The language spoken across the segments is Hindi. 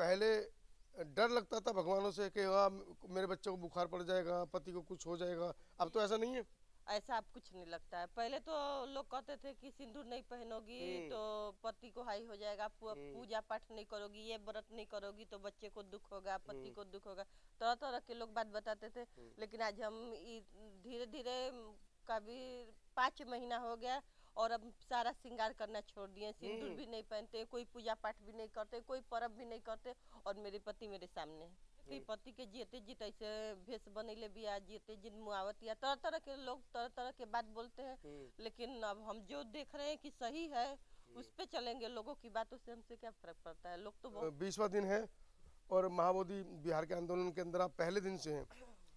पहले डर लगता था भगवानों से कि वाह मेरे बच्चे को बुखार पड़ जाएगा, पति को कुछ हो जाएगा। अब तो ऐसा नहीं है। ऐसा अब कुछ नहीं लगता है। पहले तो लोग कहते थे कि सिंदूर नहीं पहनोगी तो पति को हाई हो जाएगा, पूजा पाठ नहीं करोगी, ये व्रत नहीं करोगी तो बच्चे को दुख होगा, पति को दुख होगा। तरह तरह के लोग बात बताते थे। लेकिन आज हम धीरे धीरे कभी 5 महीना हो गया और अब सारा श्रृंगार करना छोड़ दिए। सिंदूर भी नहीं पहनते, कोई पूजा पाठ भी नहीं करते, कोई पर्व भी नहीं करते। और मेरे पति मेरे सामने है कि पति के जीते जीत ऐसे भेष बनैले बिया, जीते जिन मुआवत या तरह तरह के लोग तरह तरह के बात बोलते हैं। लेकिन अब हम जो देख रहे हैं कि सही है उस पे चलेंगे। लोगों की बातों से हमसे क्या फर्क पड़ता है। लोग तो 20वां दिन है और महाबोधि बिहार के आंदोलन के अंदर आप पहले दिन से हैं,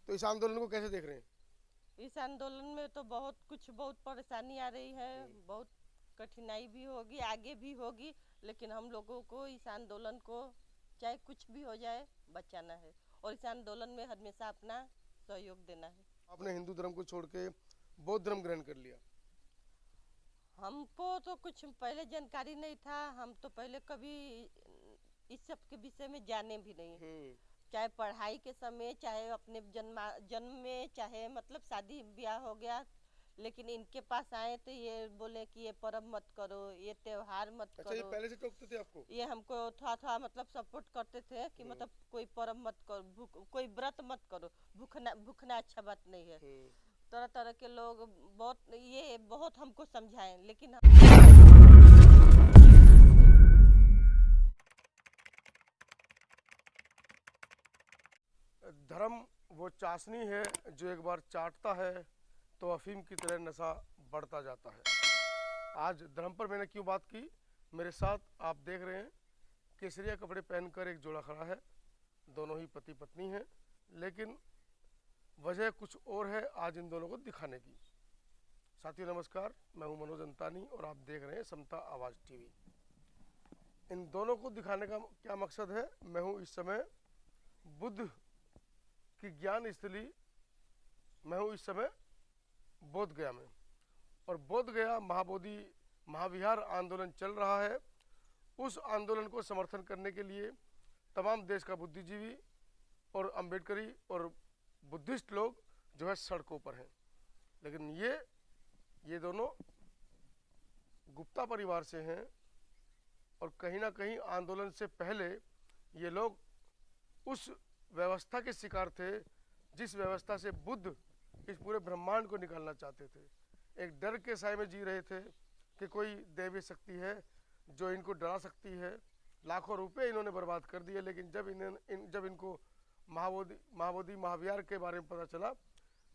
तो इस आंदोलन को कैसे देख रहे हैं? इस आंदोलन में तो बहुत परेशानी आ रही है, बहुत कठिनाई भी होगी, आगे भी होगी। लेकिन हम लोगों को इस आंदोलन को चाहे कुछ भी हो जाए बचाना है और इस आंदोलन में हमेशा अपना सहयोग देना है। आपने हिंदू धर्म को छोड़ के बौद्ध धर्म ग्रहण कर लिया। हमको तो कुछ पहले जानकारी नहीं था। हम तो पहले कभी इस सब के विषय में जाने भी नहीं, चाहे पढ़ाई के समय, चाहे अपने जन्म में, चाहे मतलब शादी ब्याह हो गया। लेकिन इनके पास आए तो ये बोले कि ये पर्व मत करो, ये त्योहार मत अच्छा, करो। ये पहले से टोकते थे आपको? ये हमको थोड़ा थोड़ा मतलब सपोर्ट करते थे कि मतलब कोई पर्व मत करो, कोई व्रत मत करो, भूखना अच्छा बात नहीं है। तरह तरह के लोग बहुत हमको समझाएं। लेकिन धर्म वो चाशनी है जो एक बार चाटता है तो अफीम की तरह नशा बढ़ता जाता है। आज धर्म पर मैंने क्यों बात की? मेरे साथ आप देख रहे हैं केसरिया कपड़े पहनकर एक जोड़ा खड़ा है। दोनों ही पति पत्नी हैं, लेकिन वजह कुछ और है आज इन दोनों को दिखाने की। साथियों नमस्कार, मैं हूं मनोज अंतानी और आप देख रहे हैं समता आवाज़ टीवी। इन दोनों को दिखाने का क्या मकसद है? मैं हूं इस समय बुद्ध की ज्ञान स्थली, मैं हूं इस समय बोध गया में। और बोध गया महाबोधि महाविहार आंदोलन चल रहा है। उस आंदोलन को समर्थन करने के लिए तमाम देश का बुद्धिजीवी और अम्बेडकरी और बुद्धिस्ट लोग जो है सड़कों पर हैं। लेकिन ये दोनों गुप्ता परिवार से हैं और कहीं ना कहीं आंदोलन से पहले ये लोग उस व्यवस्था के शिकार थे जिस व्यवस्था से बुद्ध इस पूरे ब्रह्मांड को निकालना चाहते थे। एक डर के साए में जी रहे थे कि कोई दैवीय शक्ति है जो इनको डरा सकती है। लाखों रुपए इन्होंने बर्बाद कर दिए। लेकिन जब इनको महाबोधि महाविहार के बारे में पता चला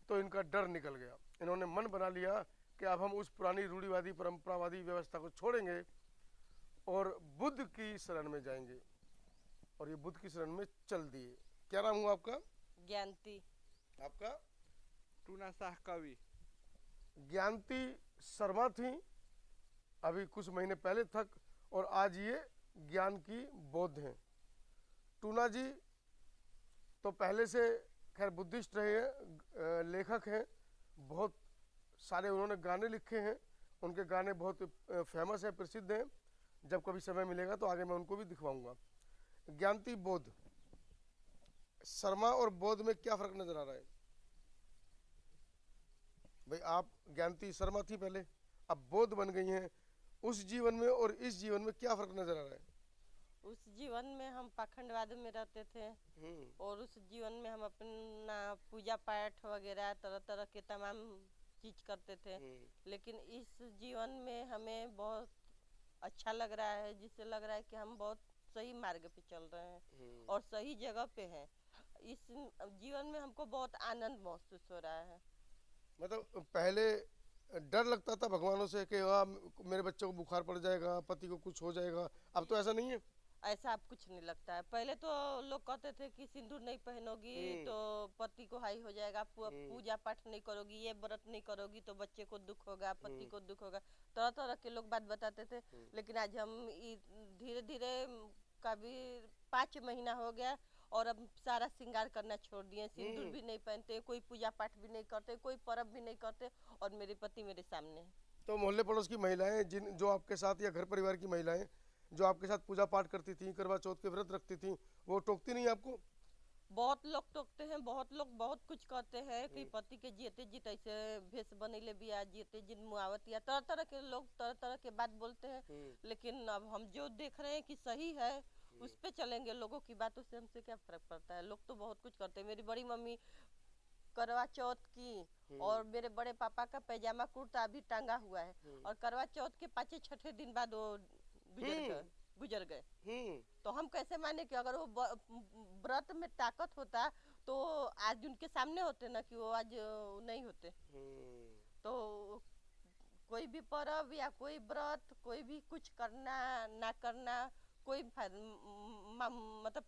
तो इनका डर निकल गया। इन्होंने मन बना लिया कि अब हम उस पुरानी रूढ़िवादी परंपरावादी व्यवस्था को छोड़ेंगे और बुद्ध की शरण में जाएंगे। और ये बुद्ध की शरण में चल दिए। क्या नाम हुआ आपका? ज्ञानती। आपका? टूना शाह कवि। ज्ञानती शर्मा थी अभी कुछ महीने पहले तक, और आज ये ज्ञान की बौद्ध हैं। टूना जी तो पहले से खैर बुद्धिस्ट रहे हैं, लेखक हैं, बहुत सारे उन्होंने गाने लिखे हैं। उनके गाने बहुत फेमस हैं, प्रसिद्ध हैं। जब कभी समय मिलेगा तो आगे मैं उनको भी दिखवाऊंगा। ज्ञानती बौद्ध शर्मा और बौद्ध में क्या फर्क नजर आ रहा है भाई? आप ज्ञानती शर्मा थी पहले, अब बौद्ध बन गई हैं। उस जीवन में और इस जीवन में क्या फर्क नजर आ रहा है? उस जीवन में हम पाखंडवाद में रहते थे और उस जीवन में हम अपना पूजा पाठ वगैरह तरह तरह के तमाम चीज करते थे। लेकिन इस जीवन में हमें बहुत अच्छा लग रहा है, जिससे लग रहा है कि हम बहुत सही मार्ग पे चल रहे हैं और सही जगह पे हैं। इस जीवन में हमको बहुत आनंद महसूस हो रहा है। मतलब पहले डर लगता था भगवानों से कि वाह मेरे बच्चे को बुखार पड़ जाएगा, पति को कुछ हो जाएगा। अब तो ऐसा नहीं है। ऐसा अब कुछ नहीं लगता है। पहले तो लोग कहते थे कि सिंदूर नहीं पहनोगी तो पति को हाई हो जाएगा, पूजा पाठ नहीं करोगी, ये व्रत नहीं करोगी तो बच्चे को दुख होगा, पति को दुख होगा। तरह तरह के लोग बात बताते थे। लेकिन आज हम धीरे धीरे कभी 5 महीना हो गया और अब सारा श्रृंगार करना छोड़ दिए। सिंदूर भी नहीं पहनते, कोई पूजा पाठ भी नहीं करते, कोई पर्व भी नहीं करते। और मेरे पति मेरे सामने है। तो मोहल्ले पड़ोस की महिलाएं जो आपके साथ या घर परिवार की महिलाएं जो आपके साथ पूजा पाठ करती थी, करवा चौथ के व्रत रखती थी, वो टोकती नहीं आपको? बहुत लोग टोकते हैं, बहुत लोग बहुत कुछ कहते हैं कि पति के जीते जीत ऐसे भेष बनैले बिया, जीते जीत मुआवत या तरह तरह के लोग तरह तरह के बात बोलते हैं। लेकिन अब हम जो देख रहे हैं कि सही है उस पे चलेंगे। लोगों की बातों से हमसे क्या फर्क पड़ता है? लोग तो बहुत कुछ करते हैं। मेरी बड़ी मम्मी करवा चौथ की और मेरे बड़े पापा का पैजामा कुर्ता अभी टांगा हुआ है और करवा चौथ के 5-6 दिन बाद वो गुजर गए। तो हम कैसे माने कि अगर वो व्रत में ताकत होता तो आज उनके सामने होते ना कि वो आज नहीं होते। तो कोई भी पर्व या कोई व्रत, कोई भी कुछ करना ना करना कोई मतलब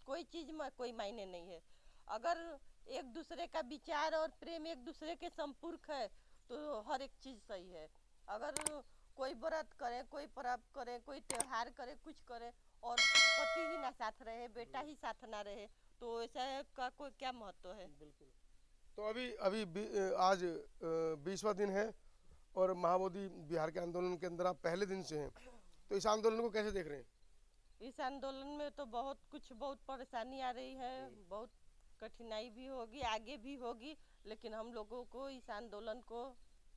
कोई चीज में कोई मायने नहीं है। अगर एक दूसरे का विचार और प्रेम एक दूसरे के संपूरक है तो हर एक चीज सही है। अगर कोई व्रत करे, कोई पर्व करे, कोई त्योहार करे, कुछ करे और पति ही ना साथ रहे, बेटा ही साथ ना रहे तो ऐसा का कोई क्या महत्व है? बिल्कुल। तो अभी अभी आज 20वां दिन है और महाबोधि बिहार के आंदोलन के अंदर आप पहले दिन से हैं, तो इस आंदोलन को कैसे देख रहे हैं? इस आंदोलन में तो बहुत परेशानी आ रही है, बहुत कठिनाई भी होगी, आगे भी होगी, लेकिन हम लोगों को इस आंदोलन को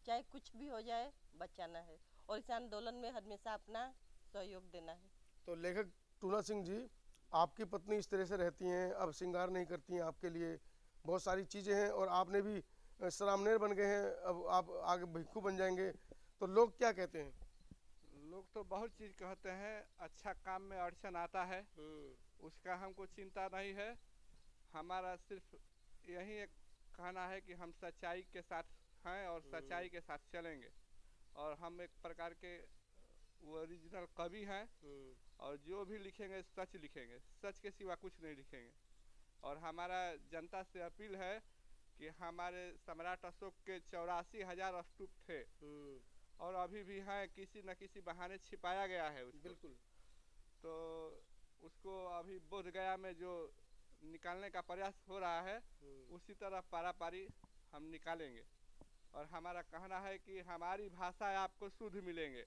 चाहे कुछ भी हो जाए बचाना है और इस आंदोलन में हमेशा अपना सहयोग देना है। तो लेखक टूना सिंह जी, आपकी पत्नी इस तरह से रहती हैं, अब श्रृंगार नहीं करती हैं, आपके लिए बहुत सारी चीज़ें हैं और आपने भी सरामनेर बन गए हैं, अब आप आगे भिक्खू बन जाएंगे, तो लोग क्या कहते हैं? लोग तो बहुत चीज कहते हैं। अच्छा काम में अड़चन आता है, उसका हमको चिंता नहीं है। हमारा सिर्फ यही एक कहना है कि हम सच्चाई के साथ हैं और सच्चाई के साथ चलेंगे और हम एक प्रकार के ओरिजिनल कवि हैं और जो भी लिखेंगे सच लिखेंगे, सच के सिवा कुछ नहीं लिखेंगे। और हमारा जनता से अपील है कि हमारे सम्राट अशोक के 84,000 स्तूप थे और अभी भी हैं, किसी न किसी बहाने छिपाया गया है उसको। बिल्कुल। तो उसको अभी बोध गया में जो निकालने का प्रयास हो रहा है उसी तरह पारापारी हम निकालेंगे। और हमारा कहना है कि हमारी भाषा आपको शुद्ध मिलेंगे,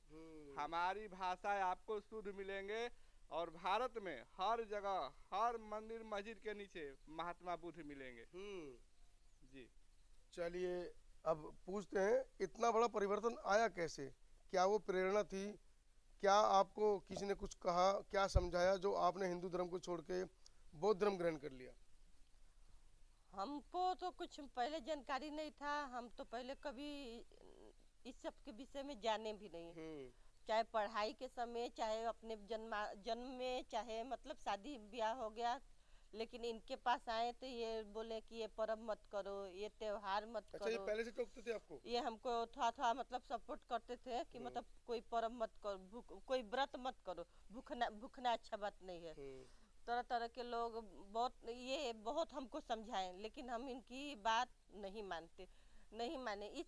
हमारी भाषा आपको शुद्ध मिलेंगे और भारत में हर जगह हर मंदिर मस्जिद के नीचे महात्मा बुद्ध मिलेंगे। जी चलिए अब पूछते हैं, इतना बड़ा परिवर्तन आया कैसे? क्या वो प्रेरणा थी? क्या आपको किसी ने कुछ कहा, क्या समझाया जो आपने हिंदू धर्म को छोड़ के बौद्ध धर्म ग्रहण कर लिया? हमको तो कुछ पहले जानकारी नहीं था, हम तो पहले कभी इस सब के विषय में जाने भी नहीं, चाहे पढ़ाई के समय, चाहे अपने जन्म में, चाहे मतलब शादी ब्याह हो गया, लेकिन इनके पास आए तो ये बोले कि ये पर्व मत करो, ये त्योहार मत अच्छा, करो। ये पहले से टोकते थे आपको? ये हमको थोड़ा मतलब सपोर्ट करते थे कि मतलब कोई पर्व मत करो, कोई व्रत मत करो, भूखना अच्छा बात नहीं है। तरह तरह के लोग बहुत हमको समझाएं, लेकिन हम इनकी बात नहीं माने। इस